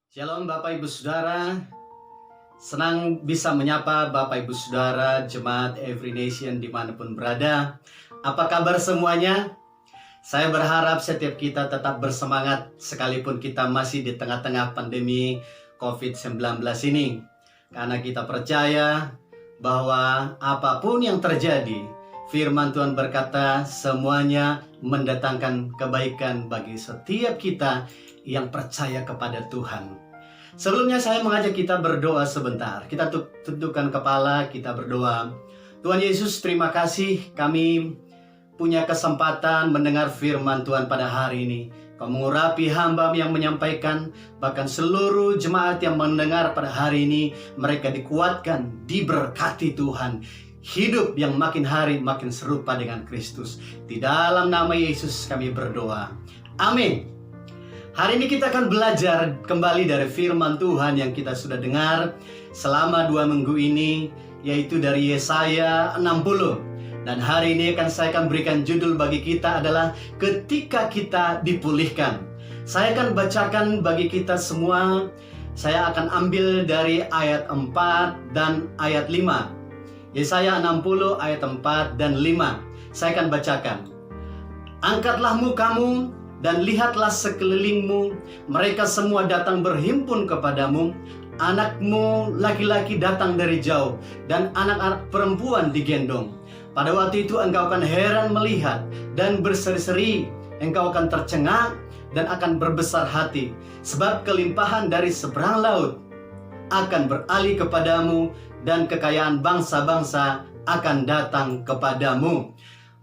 Shalom Bapak Ibu Saudara, senang bisa menyapa Bapak Ibu Saudara Jemaat Every Nation dimanapun berada. Apa kabar semuanya? Saya berharap setiap kita tetap bersemangat sekalipun kita masih di tengah-tengah pandemi COVID-19 ini. Karena kita percaya bahwa apapun yang terjadi, firman Tuhan berkata semuanya mendatangkan kebaikan bagi setiap kita yang percaya kepada Tuhan. Sebelumnya saya mengajak kita berdoa sebentar. Kita tundukkan kepala, kita berdoa. Tuhan Yesus, terima kasih kami punya kesempatan mendengar firman Tuhan pada hari ini. Kau mengurapi hamba yang menyampaikan, bahkan seluruh jemaat yang mendengar pada hari ini, mereka dikuatkan, diberkati Tuhan. Hidup yang makin hari makin serupa dengan Kristus. Di dalam nama Yesus kami berdoa. Amin. Hari ini kita akan belajar kembali dari firman Tuhan yang kita sudah dengar selama 2 minggu ini, yaitu dari Yesaya 60. Dan hari ini saya akan berikan judul bagi kita adalah Ketika Kita Dipulihkan. Saya akan bacakan bagi kita semua. Saya akan ambil dari ayat 4 dan ayat 5. Yesaya 60 ayat 4 dan 5. Saya akan bacakan. Angkatlah mukamu dan lihatlah sekelilingmu, mereka semua datang berhimpun kepadamu. Anakmu laki-laki datang dari jauh, dan anak-anak perempuan digendong. Pada waktu itu engkau akan heran melihat dan berseri-seri, engkau akan tercengang dan akan berbesar hati, sebab kelimpahan dari seberang laut akan beralih kepadamu, dan kekayaan bangsa-bangsa akan datang kepadamu.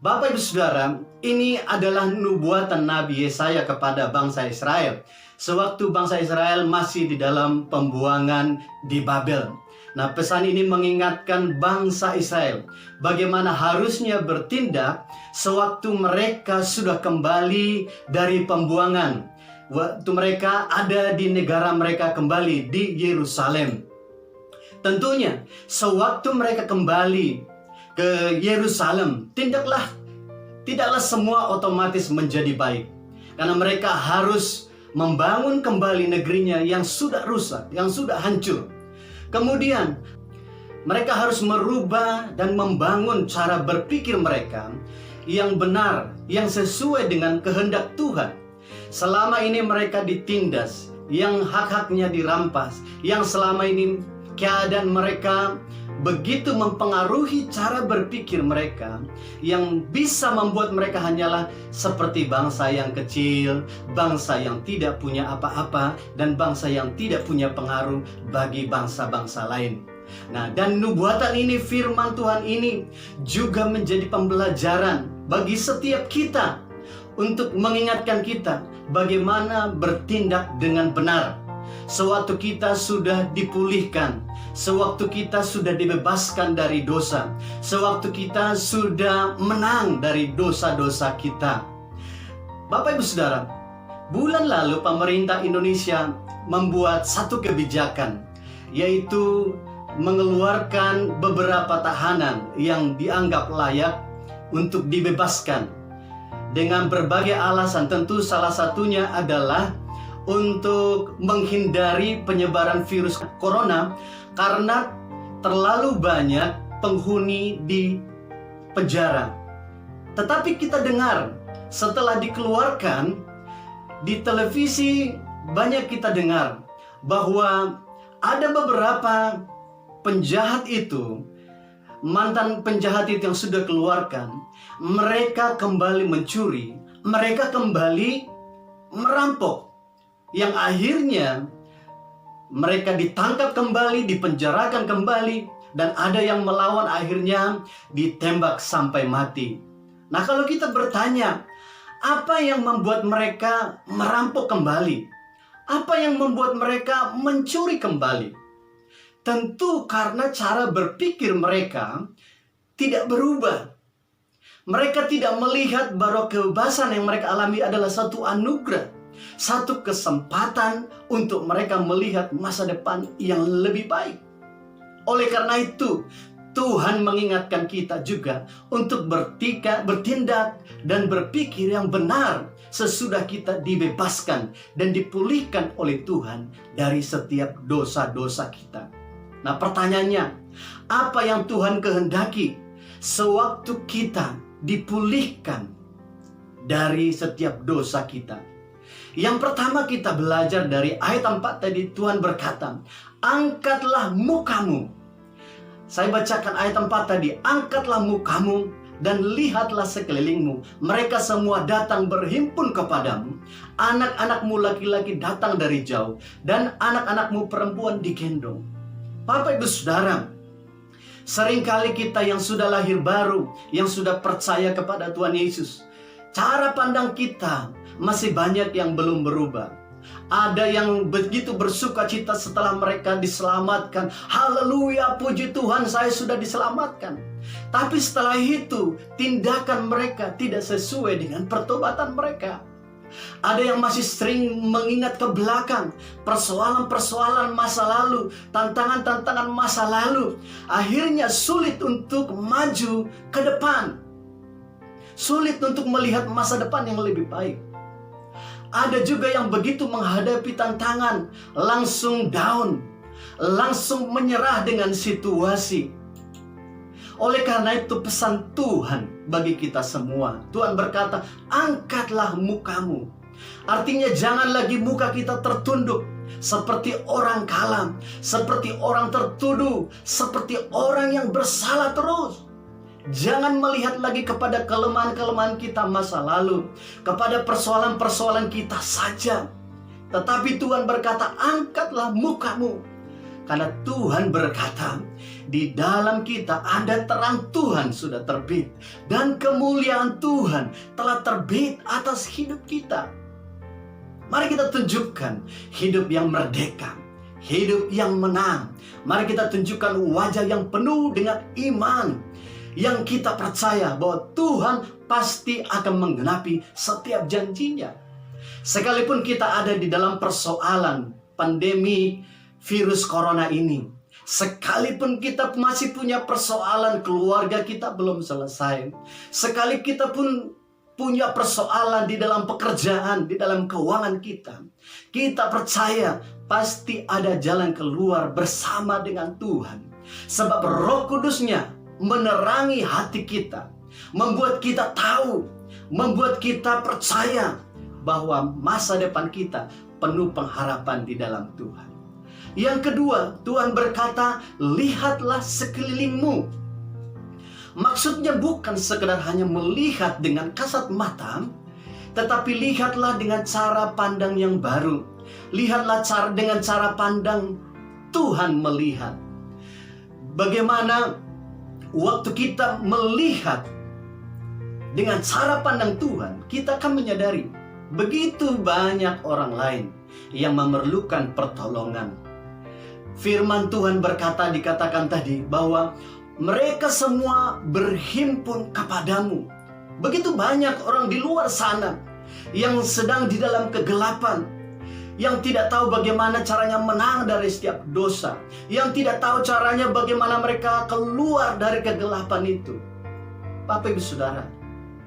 Bapak Ibu Saudara, ini adalah nubuatan Nabi Yesaya kepada bangsa Israel sewaktu bangsa Israel masih di dalam pembuangan di Babel. Nah, pesan ini mengingatkan bangsa Israel bagaimana harusnya bertindak sewaktu mereka sudah kembali dari pembuangan, waktu mereka ada di negara mereka kembali di Yerusalem. Tentunya sewaktu mereka kembali ke Yerusalem, tidaklah semua otomatis menjadi baik. Karena mereka harus membangun kembali negerinya yang sudah rusak, yang sudah hancur. Kemudian mereka harus merubah dan membangun cara berpikir mereka yang benar, yang sesuai dengan kehendak Tuhan. Selama ini mereka ditindas, yang hak-haknya dirampas, yang selama ini keadaan mereka begitu mempengaruhi cara berpikir mereka, yang bisa membuat mereka hanyalah seperti bangsa yang kecil, bangsa yang tidak punya apa-apa, dan bangsa yang tidak punya pengaruh bagi bangsa-bangsa lain. Nah, dan nubuatan ini, firman Tuhan ini juga menjadi pembelajaran bagi setiap kita untuk mengingatkan kita bagaimana bertindak dengan benar. Sewaktu kita sudah dipulihkan, sewaktu kita sudah dibebaskan dari dosa, sewaktu kita sudah menang dari dosa-dosa kita. Bapak Ibu Saudara, bulan lalu pemerintah Indonesia membuat satu kebijakan, yaitu mengeluarkan beberapa tahanan yang dianggap layak untuk dibebaskan dengan berbagai alasan. Tentu salah satunya adalah untuk menghindari penyebaran virus corona karena terlalu banyak penghuni di penjara. Tetapi kita dengar setelah dikeluarkan di televisi, banyak kita dengar bahwa ada beberapa penjahat itu, mantan penjahat itu yang sudah keluarkan, mereka kembali mencuri, mereka kembali merampok, yang akhirnya mereka ditangkap kembali, dipenjarakan kembali, dan ada yang melawan akhirnya ditembak sampai mati. Nah, kalau kita bertanya, apa yang membuat mereka merampok kembali? Apa yang membuat mereka mencuri kembali? Tentu karena cara berpikir mereka tidak berubah. Mereka tidak melihat bahwa kebebasan yang mereka alami adalah satu anugerah, satu kesempatan untuk mereka melihat masa depan yang lebih baik. Oleh karena itu, Tuhan mengingatkan kita juga untuk bertindak dan berpikir yang benar sesudah kita dibebaskan dan dipulihkan oleh Tuhan dari setiap dosa-dosa kita. Nah, pertanyaannya, apa yang Tuhan kehendaki sewaktu kita dipulihkan dari setiap dosa kita? Yang pertama, kita belajar dari ayat 4 tadi. Tuhan berkata, angkatlah mukamu. Saya bacakan ayat 4 tadi. Angkatlah mukamu dan lihatlah sekelilingmu. Mereka semua datang berhimpun kepadamu. Anak-anakmu laki-laki datang dari jauh, dan anak-anakmu perempuan digendong. Bapak Ibu Saudara, seringkali kita yang sudah lahir baru, yang sudah percaya kepada Tuhan Yesus, cara pandang kita masih banyak yang belum berubah. Ada yang begitu bersuka cita setelah mereka diselamatkan. Haleluya, puji Tuhan, saya sudah diselamatkan. Tapi setelah itu, tindakan mereka tidak sesuai dengan pertobatan mereka. Ada yang masih sering mengingat ke belakang, persoalan-persoalan masa lalu, tantangan-tantangan masa lalu. Akhirnya sulit untuk maju ke depan, sulit untuk melihat masa depan yang lebih baik. Ada juga yang begitu menghadapi tantangan, langsung down, langsung menyerah dengan situasi. Oleh karena itu, pesan Tuhan bagi kita semua, Tuhan berkata, angkatlah mukamu. Artinya jangan lagi muka kita tertunduk seperti orang kalam, seperti orang tertuduh, seperti orang yang bersalah terus. Jangan melihat lagi kepada kelemahan-kelemahan kita masa lalu, kepada persoalan-persoalan kita saja. Tetapi Tuhan berkata, angkatlah mukamu. Karena Tuhan berkata, di dalam kita ada terang Tuhan sudah terbit, dan kemuliaan Tuhan telah terbit atas hidup kita. Mari kita tunjukkan hidup yang merdeka, hidup yang menang. Mari kita tunjukkan wajah yang penuh dengan iman, yang kita percaya bahwa Tuhan pasti akan menggenapi setiap janjinya. Sekalipun kita ada di dalam persoalan pandemi virus corona ini, sekalipun kita masih punya persoalan keluarga kita belum selesai, sekali kita pun punya persoalan di dalam pekerjaan, di dalam keuangan kita, kita percaya pasti ada jalan keluar bersama dengan Tuhan. Sebab Roh Kudusnya menerangi hati kita, membuat kita tahu, membuat kita percaya bahwa masa depan kita penuh pengharapan di dalam Tuhan. Yang kedua, Tuhan berkata, lihatlah sekelilingmu. Maksudnya bukan sekedar hanya melihat dengan kasat mata, tetapi lihatlah dengan cara pandang yang baru. Lihatlah dengan cara pandang Tuhan melihat. Bagaimana waktu kita melihat dengan cara pandang Tuhan, kita akan menyadari begitu banyak orang lain yang memerlukan pertolongan. Firman Tuhan berkata, dikatakan tadi bahwa mereka semua berhimpun kepadamu. Begitu banyak orang di luar sana yang sedang di dalam kegelapan, yang tidak tahu bagaimana caranya menang dari setiap dosa, yang tidak tahu caranya bagaimana mereka keluar dari kegelapan itu. Bapak Ibu Saudara,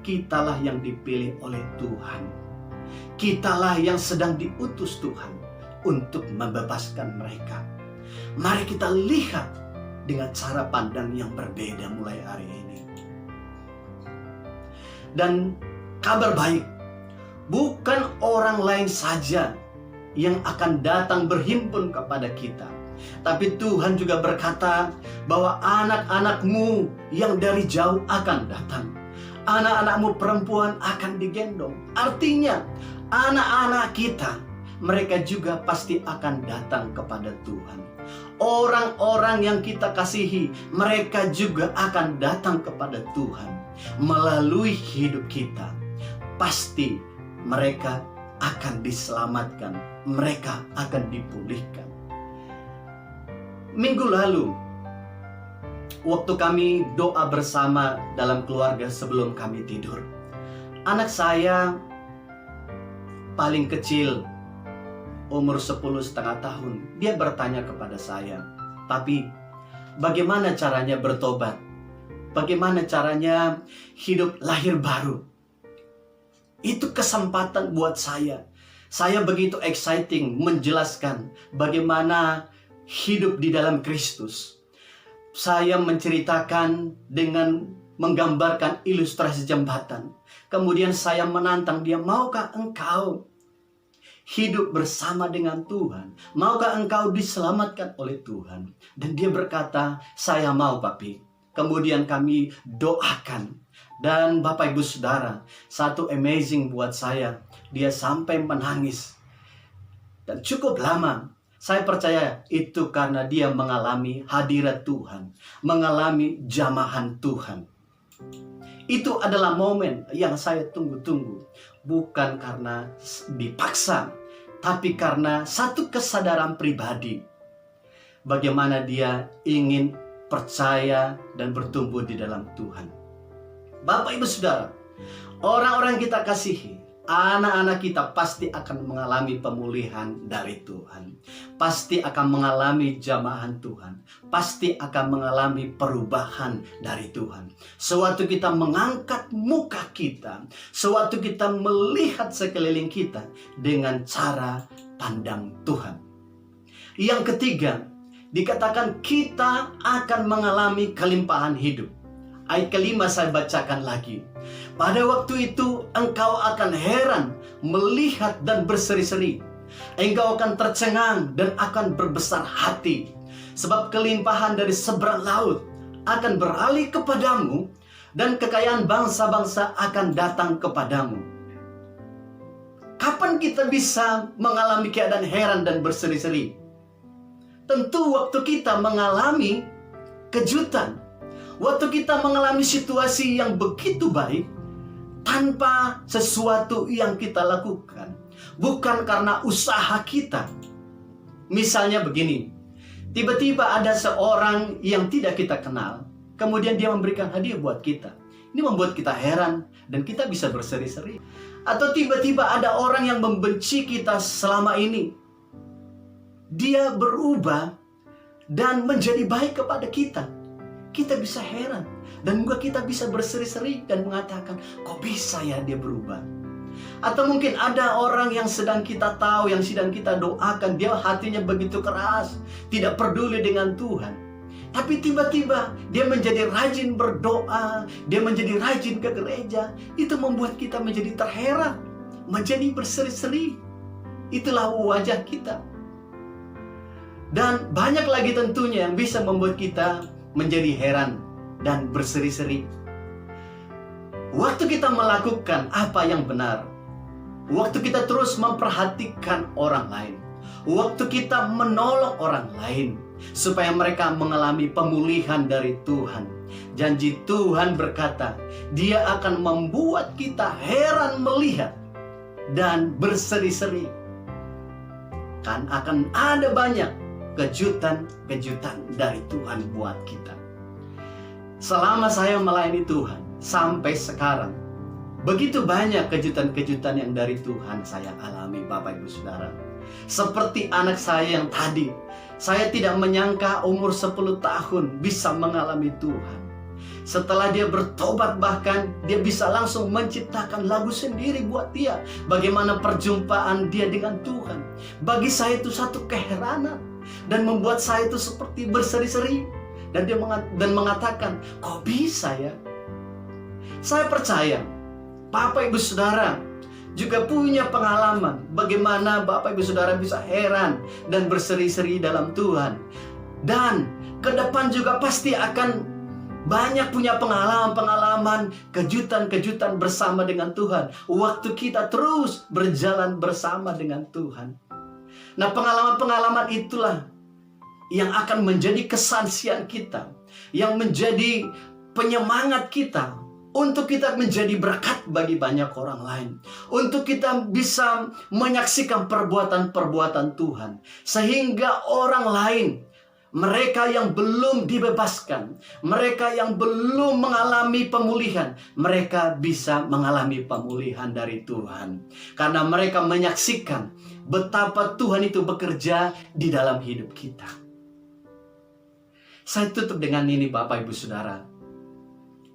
kitalah yang dipilih oleh Tuhan. Kitalah yang sedang diutus Tuhan untuk membebaskan mereka. Mari kita lihat dengan cara pandang yang berbeda mulai hari ini. Dan kabar baik, bukan orang lain saja yang akan datang berhimpun kepada kita, tapi Tuhan juga berkata bahwa anak-anakmu yang dari jauh akan datang. Anak-anakmu perempuan akan digendong. Artinya anak-anak kita, mereka juga pasti akan datang kepada Tuhan. Orang-orang yang kita kasihi, mereka juga akan datang kepada Tuhan. Melalui hidup kita, pasti mereka akan diselamatkan, mereka akan dipulihkan. Minggu lalu, waktu kami doa bersama dalam keluarga sebelum kami tidur, anak saya paling kecil, umur 10,5 tahun, dia bertanya kepada saya, "Papi, bagaimana caranya bertobat? Bagaimana caranya hidup lahir baru?" Itu kesempatan buat saya. Saya begitu exciting menjelaskan bagaimana hidup di dalam Kristus. Saya menceritakan dengan menggambarkan ilustrasi jembatan. Kemudian saya menantang dia, maukah engkau hidup bersama dengan Tuhan? Maukah engkau diselamatkan oleh Tuhan? Dan dia berkata, saya mau papi. Kemudian kami doakan. Dan Bapak Ibu Saudara, satu amazing buat saya, dia sampai menangis. Dan cukup lama. Saya percaya itu karena dia mengalami hadirat Tuhan, mengalami jamahan Tuhan. Itu adalah momen yang saya tunggu-tunggu. Bukan karena dipaksa, tapi karena satu kesadaran pribadi. Bagaimana dia ingin percaya dan bertumbuh di dalam Tuhan. Bapak Ibu Saudara, orang-orang kita kasihi, anak-anak kita pasti akan mengalami pemulihan dari Tuhan. Pasti akan mengalami jamahan Tuhan. Pasti akan mengalami perubahan dari Tuhan. Sewaktu kita mengangkat muka kita, sewaktu kita melihat sekeliling kita dengan cara pandang Tuhan. Yang ketiga, dikatakan kita akan mengalami kelimpahan hidup. Ayat kelima saya bacakan lagi. Pada waktu itu engkau akan heran, melihat dan berseri-seri. Engkau akan tercengang dan akan berbesar hati. Sebab kelimpahan dari seberang laut akan beralih kepadamu, dan kekayaan bangsa-bangsa akan datang kepadamu. Kapan kita bisa mengalami keadaan heran dan berseri-seri? Tentu waktu kita mengalami kejutan. Waktu kita mengalami situasi yang begitu baik, tanpa sesuatu yang kita lakukan. Bukan karena usaha kita. Misalnya begini, tiba-tiba ada seorang yang tidak kita kenal, kemudian dia memberikan hadiah buat kita. Ini membuat kita heran dan kita bisa berseri-seri. Atau tiba-tiba ada orang yang membenci kita selama ini. Dia berubah dan menjadi baik kepada kita. Kita bisa heran dan juga kita bisa berseri-seri dan mengatakan, kok bisa ya dia berubah? Atau mungkin ada orang yang sedang kita tahu, yang sedang kita doakan, dia hatinya begitu keras, tidak peduli dengan Tuhan. Tapi tiba-tiba dia menjadi rajin berdoa, dia menjadi rajin ke gereja. Itu membuat kita menjadi terheran, menjadi berseri-seri. Itulah wajah kita. Dan banyak lagi tentunya yang bisa membuat kita menjadi heran dan berseri-seri. Waktu kita melakukan apa yang benar, waktu kita terus memperhatikan orang lain, waktu kita menolong orang lain supaya mereka mengalami pemulihan dari Tuhan. Janji Tuhan berkata, Dia akan membuat kita heran melihat dan berseri-seri. Kan akan ada banyak kejutan-kejutan dari Tuhan buat kita. Selama saya melayani Tuhan sampai sekarang, begitu banyak kejutan-kejutan yang dari Tuhan saya alami, Bapak Ibu Saudara. Seperti anak saya yang tadi, saya tidak menyangka umur 10 tahun bisa mengalami Tuhan. Setelah dia bertobat, bahkan dia bisa langsung menciptakan lagu sendiri buat dia. Bagaimana perjumpaan dia dengan Tuhan. Bagi saya itu satu keheranan dan membuat saya itu seperti berseri-seri. Dan dia mengatakan, kok bisa ya? Saya percaya Bapak Ibu Saudara juga punya pengalaman bagaimana Bapak Ibu Saudara bisa heran dan berseri-seri dalam Tuhan. Dan ke depan juga pasti akan banyak punya pengalaman-pengalaman, kejutan-kejutan bersama dengan Tuhan. Waktu kita terus berjalan bersama dengan Tuhan. Nah, pengalaman-pengalaman itulah yang akan menjadi kesaksian kita, yang menjadi penyemangat kita untuk kita menjadi berkat bagi banyak orang lain, untuk kita bisa menyaksikan perbuatan-perbuatan Tuhan, sehingga orang lain, mereka yang belum dibebaskan, mereka yang belum mengalami pemulihan, mereka bisa mengalami pemulihan dari Tuhan, karena mereka menyaksikan betapa Tuhan itu bekerja di dalam hidup kita. Saya tutup dengan ini, Bapak Ibu Saudara.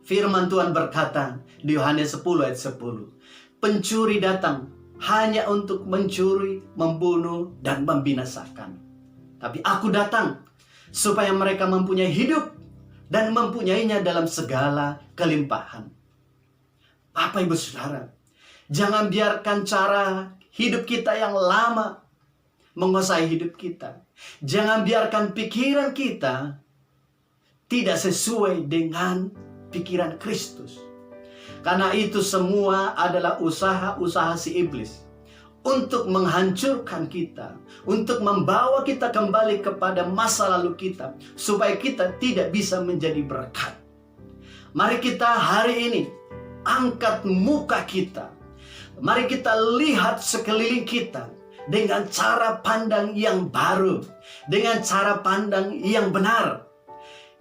Firman Tuhan berkata di Yohanes 10 ayat 10. pencuri datang hanya untuk mencuri, membunuh, dan membinasakan. Tapi aku datang supaya mereka mempunyai hidup dan mempunyainya dalam segala kelimpahan. Bapak Ibu Saudara, jangan biarkan cara hidup kita yang lama menguasai hidup kita. Jangan biarkan pikiran kita tidak sesuai dengan pikiran Kristus. Karena itu semua adalah usaha-usaha si iblis untuk menghancurkan kita, untuk membawa kita kembali kepada masa lalu kita, supaya kita tidak bisa menjadi berkat. Mari kita hari ini angkat muka kita. Mari kita lihat sekeliling kita dengan cara pandang yang baru, dengan cara pandang yang benar.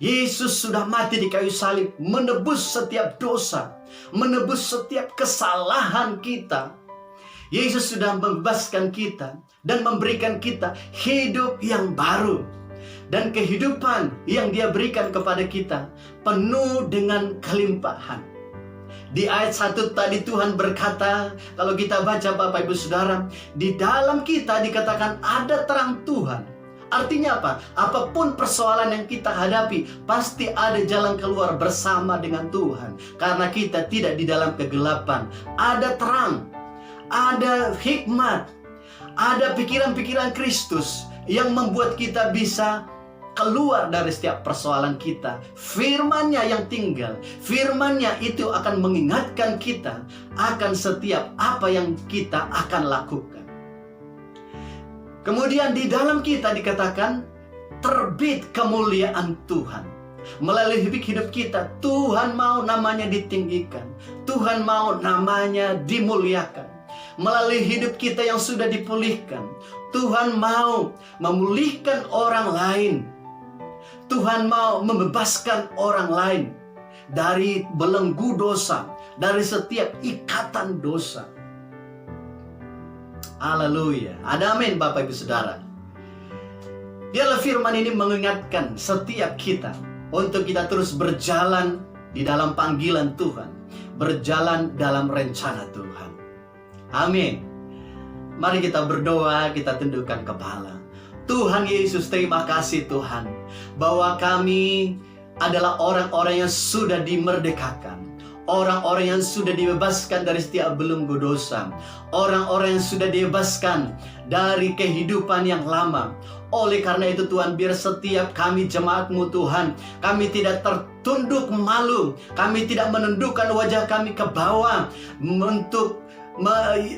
Yesus sudah mati di kayu salib, menebus setiap dosa, menebus setiap kesalahan kita. Yesus sudah membebaskan kita dan memberikan kita hidup yang baru. Dan kehidupan yang Dia berikan kepada kita penuh dengan kelimpahan. Di ayat 1 tadi Tuhan berkata, kalau kita baca Bapak Ibu Saudara, di dalam kita dikatakan ada terang Tuhan. Artinya apa? Apapun persoalan yang kita hadapi, pasti ada jalan keluar bersama dengan Tuhan. Karena kita tidak di dalam kegelapan. Ada terang, ada hikmat, ada pikiran-pikiran Kristus yang membuat kita bisa keluar dari setiap persoalan kita. Firman-Nya yang tinggal, firman-Nya itu akan mengingatkan kita akan setiap apa yang kita akan lakukan. Kemudian di dalam kita dikatakan terbit kemuliaan Tuhan. Melalui hidup kita, Tuhan mau namanya ditinggikan, Tuhan mau namanya dimuliakan. Melalui hidup kita yang sudah dipulihkan, Tuhan mau memulihkan orang lain. Tuhan mau membebaskan orang lain dari belenggu dosa, dari setiap ikatan dosa. Haleluya. Ada amin Bapak Ibu Saudara. Biarlah firman ini mengingatkan setiap kita untuk kita terus berjalan di dalam panggilan Tuhan, berjalan dalam rencana Tuhan. Amin. Mari kita berdoa, kita tundukkan kepala. Tuhan Yesus, terima kasih Tuhan, bahwa kami adalah orang-orang yang sudah dimerdekakan, orang-orang yang sudah dibebaskan dari setiap belenggu dosa, orang-orang yang sudah dibebaskan dari kehidupan yang lama. Oleh karena itu Tuhan, biar setiap kami jemaat-Mu Tuhan, kami tidak tertunduk malu, kami tidak menundukkan wajah kami ke bawah untuk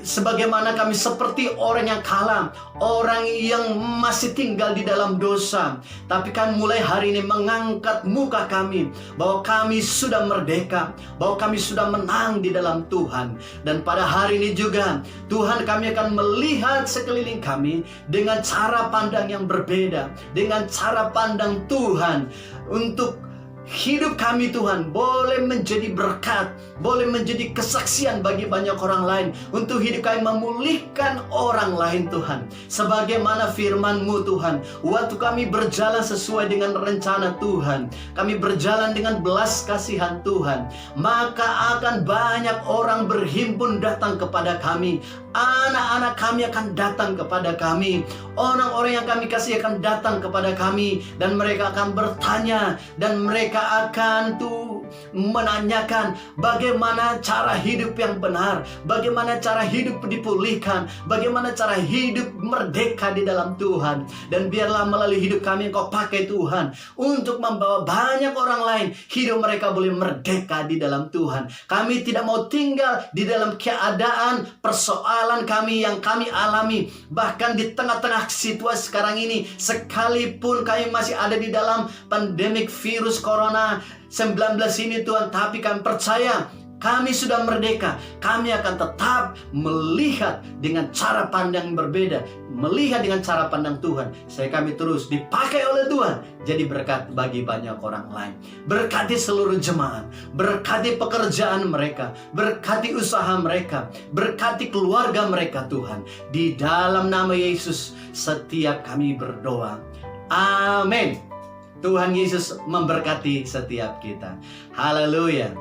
sebagaimana kami seperti orang yang kalah, orang yang masih tinggal di dalam dosa. Tapi kami mulai hari ini mengangkat muka kami, bahwa kami sudah merdeka, bahwa kami sudah menang di dalam Tuhan. Dan pada hari ini juga Tuhan, kami akan melihat sekeliling kami dengan cara pandang yang berbeda, dengan cara pandang Tuhan untuk hidup kami Tuhan boleh menjadi berkat, boleh menjadi kesaksian bagi banyak orang lain. Untuk hidup kami memulihkan orang lain Tuhan, sebagaimana firman-Mu Tuhan. Waktu kami berjalan sesuai dengan rencana Tuhan, kami berjalan dengan belas kasihan Tuhan, maka akan banyak orang berhimpun datang kepada kami. Anak-anak kami akan datang kepada kami, orang-orang yang kami kasih akan datang kepada kami, dan mereka akan bertanya, dan mereka akan menanyakan bagaimana cara hidup yang benar, bagaimana cara hidup dipulihkan, bagaimana cara hidup merdeka di dalam Tuhan. Dan biarlah melalui hidup kami Engkau pakai Tuhan untuk membawa banyak orang lain hidup mereka boleh merdeka di dalam Tuhan. Kami tidak mau tinggal di dalam keadaan persoalan kami yang kami alami, bahkan di tengah-tengah situasi sekarang ini, sekalipun kami masih ada di dalam pandemik virus corona 19 ini Tuhan, tapi kami percaya kami sudah merdeka. Kami akan tetap melihat dengan cara pandang yang berbeda, melihat dengan cara pandang Tuhan, saya kami terus dipakai oleh Tuhan jadi berkat bagi banyak orang lain. Berkati seluruh jemaat, berkati pekerjaan mereka, berkati usaha mereka, berkati keluarga mereka Tuhan. Di dalam nama Yesus setiap kami berdoa, amin. Tuhan Yesus memberkati setiap kita. Haleluya.